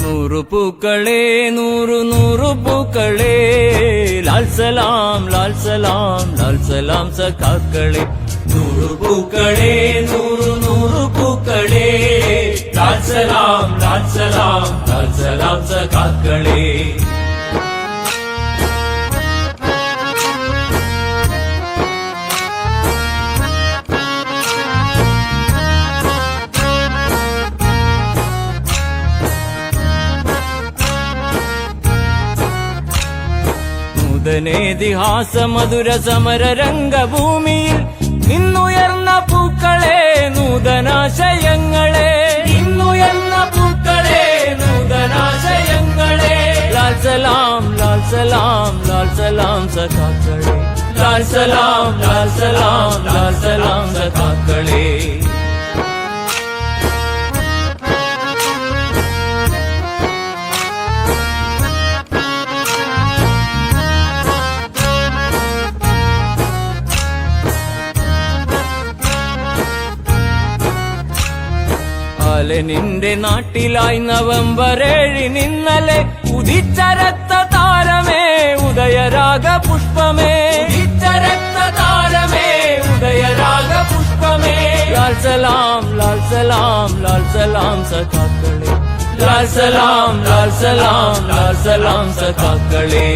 നൂറു പൂക്കളെ നൂറു നൂറു പൂക്കളെ ലാൽ സലാം ലാൽ സലാം ലാൽ സലാം സഖാക്കളെ. നൂറു പൂക്കളെ നൂറു നൂറു പൂക്കളെ ലാൽ സലാം ലാൽ സലാം ലാൽ സലാം സഖാക്കളെ. നൂതനേതിഹാസ മധുര സമര രംഗഭൂമിയിൽ നിന്നുയർന്ന പൂക്കളെ നൂതനാശയങ്ങളെ, നിന്നുയർന്ന പൂക്കളെ നൂതനാശയങ്ങളെ. ലാൽ സലാം ലാൽ സലാം ലാൽ സലാം സഖാക്കളെ. ലാൽ സലാം ലാൽ സലാം ലാൽ സലാം സഖാക്കളെ. നിന്റെ നാട്ടിലായി നവംബർ 7 ഇന്നലെ ഉദിച്ച രക്ത താരമേ ഉദയരാഗ പുഷ്പമേ, ഉദിച്ച രക്ത താരമേ ഉദയരാഗ പുഷ്പമേ. ലാൽ സലാം ലാൽ സലാം ലാൽ സലാം സഖാക്കളെ. ലാൽ സലാം ലാൽ സലാം ലാൽ സലാം സഖാക്കളെ.